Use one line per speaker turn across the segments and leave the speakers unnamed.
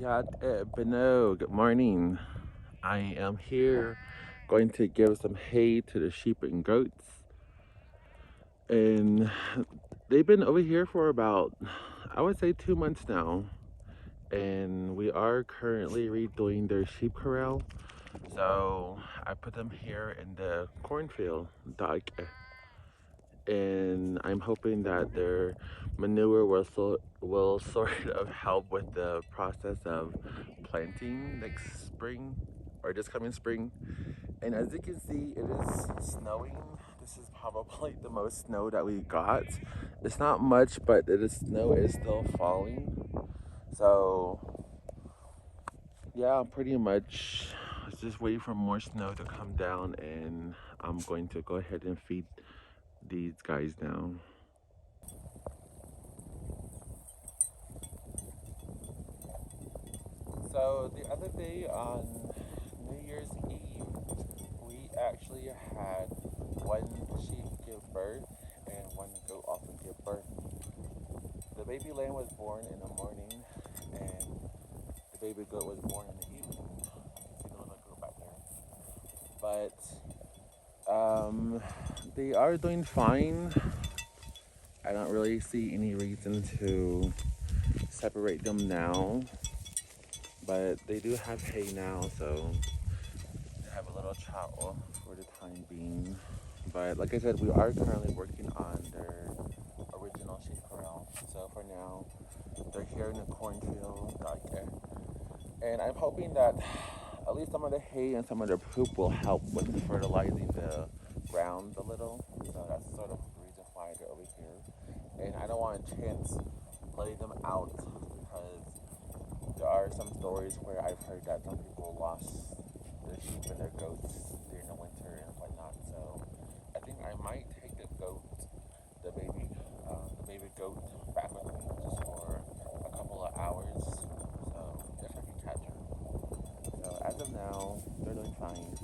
Good morning. I am here going to give some hay to the sheep and goats. And they've been over here for about, I would say, 2 months now. And we are currently redoing their sheep corral. So I put them here in the cornfield, and I'm hoping that their manure will sort of help with the process of planting next spring or this coming spring. And as you can see, it is snowing. This is probably the most snow that we got. It's not much, but the snow is still falling. So yeah, pretty much just waiting for more snow to come down, and I'm going to go ahead and feed these guys now. So the other day on New Year's Eve, we actually had one sheep give birth and one goat also give birth. The baby lamb was born in the morning, and the baby goat was born in the evening. You see the little goat back there. But they are doing fine. I don't really see any reason to separate them now, but they do have hay now, so they have a little chow for the time being. But like I said, we are currently working on their original sheep corral. So for now, they're here in the cornfield, and I'm hoping that at least some of the hay and some of the poop will help with fertilizing the ground a little. So that's sort of the reason why they're over here. And I don't want to chance letting them out because there are some stories where I've heard that some people lost their sheep and their goats during the winter and whatnot. So I think I might take the baby goat back with me just for a couple of hours. So if I can catch her. So as of now, they're doing fine.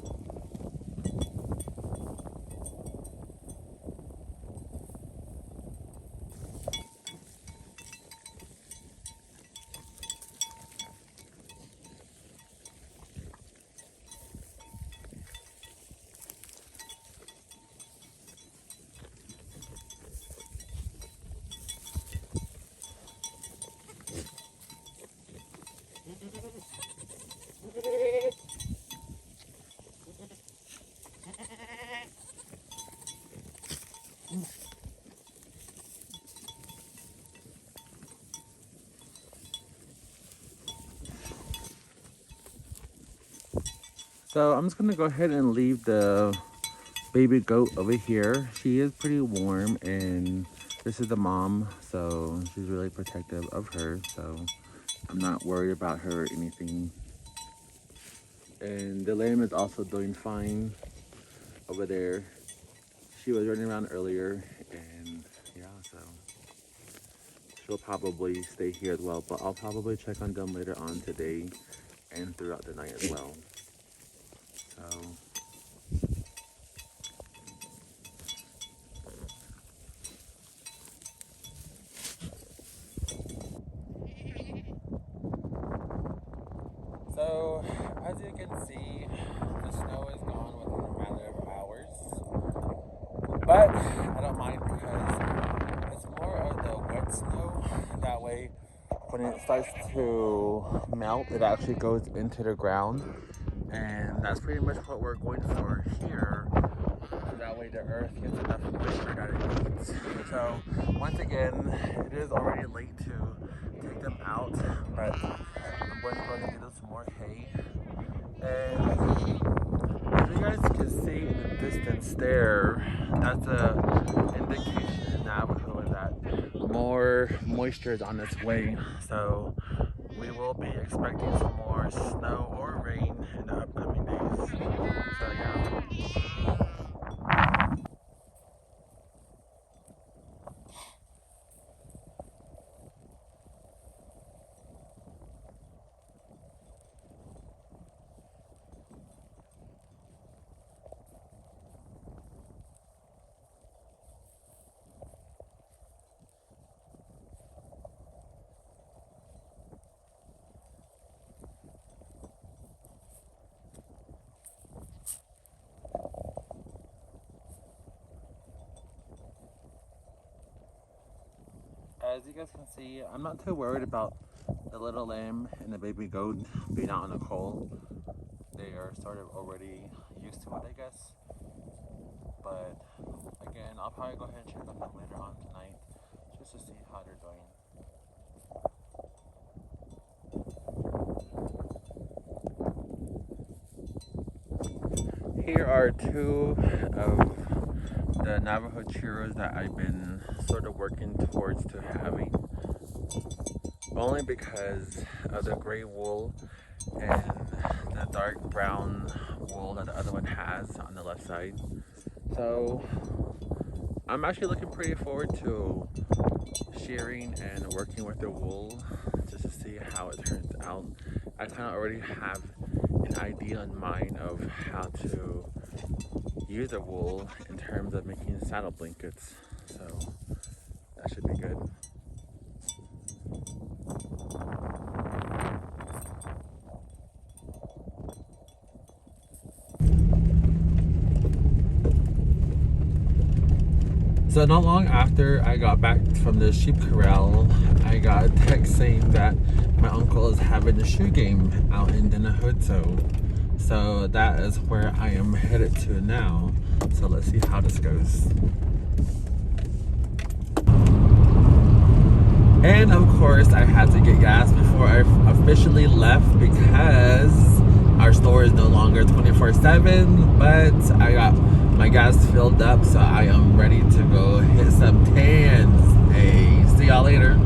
So I'm just gonna go ahead and leave the baby goat over here. She is pretty warm, and this is the mom, so she's really protective of her. So I'm not worried about her or anything. And the lamb is also doing fine over there. She was running around earlier, and yeah, so she'll probably stay here as well. But I'll probably check on them later on today and throughout the night as well. So So, as you can see, the snow is gone within a matter of hours. But I don't mind because it's more of the wet snow. That way, when it starts to melt, it actually goes into the ground. And that's pretty much what we're going for here. So that way the earth gets enough moisture that it needs. So once again, it is already late to take them out, but I'm going to go and get them some more hay. And as you guys can see in the distance there, that's a indication in Navajo that more moisture is on its way. So we will be expecting some more snow or rain in the upcoming days. So yeah. as you guys can see, I'm not too worried about the little lamb and the baby goat being out on the cold. They are sort of already used to it, I guess. But again, I'll probably go ahead and check on them later on tonight just to see how they're doing. Here are two of the Navajo churros that I've been sort of working towards to having, only because of the gray wool and the dark brown wool that the other one has on the left side. So I'm actually looking pretty forward to shearing and working with the wool just to see how it turns out. I kind of already have an idea in mind of how to use the wool in terms of making saddle blankets, so that should be good. So not long after I got back from the sheep corral, I got a text saying that my uncle is having a shoe game out in Dinahuto. So that is where I am headed to now. So let's see how this goes. And of course I had to get gas before I officially left because our store is no longer 24/7, but I got my gas filled up, so I am ready to go hit some tans. Hey, see y'all later.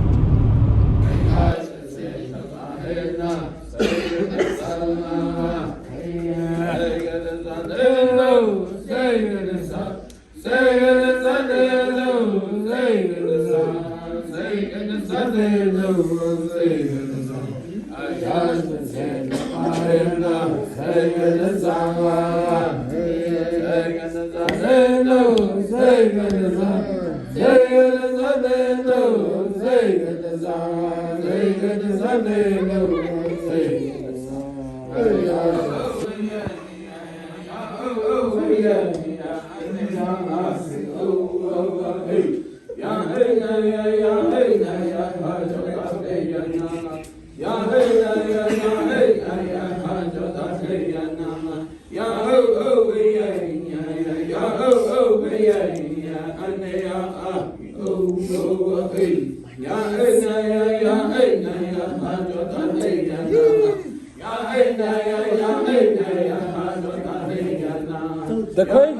The queen?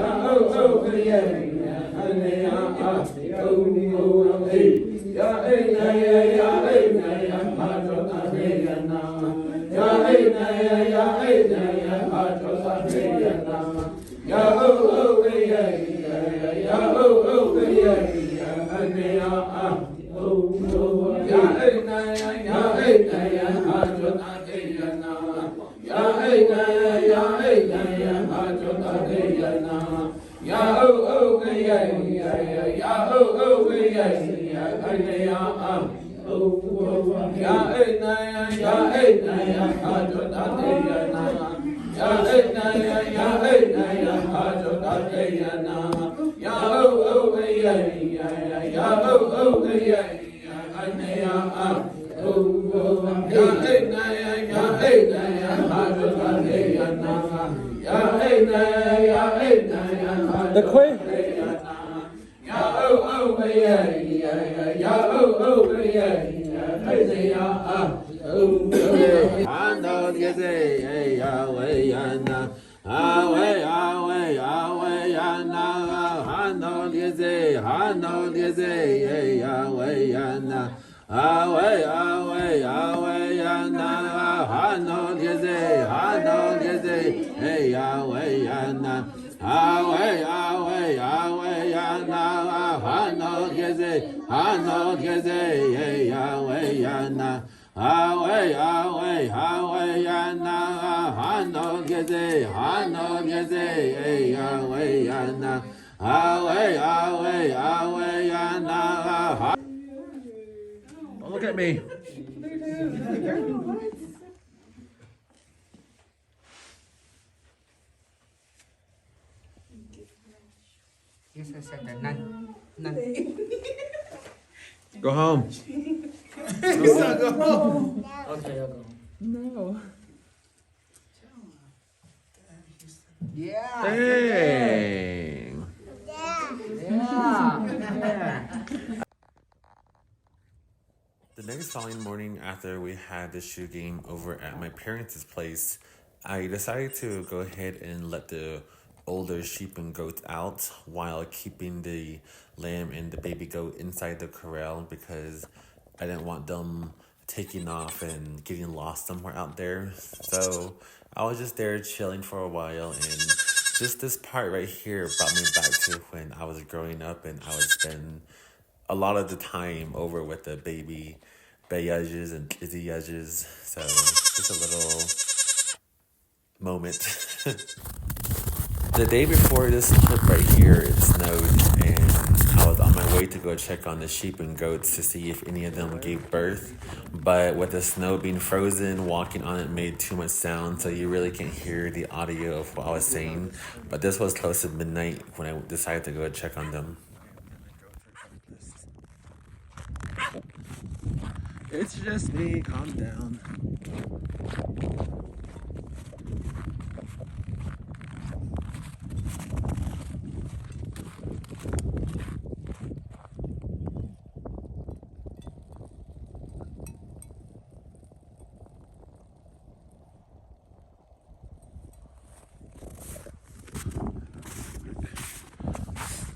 The queen? Look at me.
Yes, I said that. None.
Go home.
Go home. Okay, I'll go home.
No.
Yeah.
Dang.
Yeah.
The next following morning, after we had the shoe game over at my parents' place, I decided to go ahead and let the older sheep and goats out while keeping the lamb and the baby goat inside the corral because I didn't want them taking off and getting lost somewhere out there. So I was just there chilling for a while, and just this part right here brought me back to when I was growing up and I would spend a lot of the time over with the baby Bayyages and Izzy Yudges. So just a little moment. The day before this trip right here, it snowed, and I was on my way to go check on the sheep and goats to see if any of them gave birth. But with the snow being frozen, walking on it made too much sound, so you really can't hear the audio of what I was saying. But this was close to midnight when I decided to go check on them. It's just me, calm down.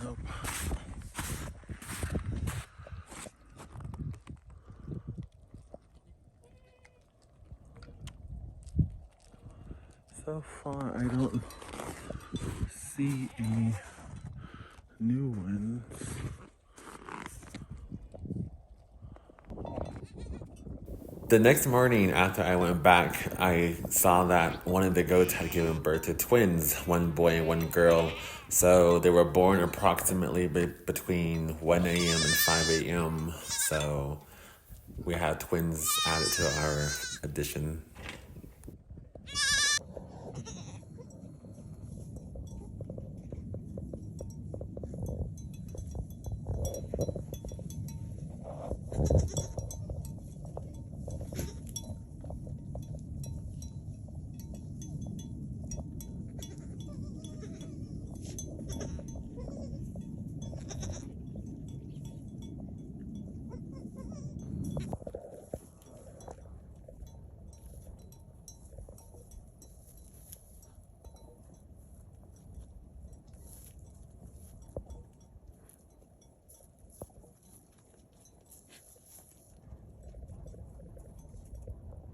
Nope. So far, I don't see any new ones. The next morning after I went back, I saw that one of the goats had given birth to twins, one boy and one girl. So they were born approximately between 1 a.m. and 5 a.m. So we had twins added to our addition.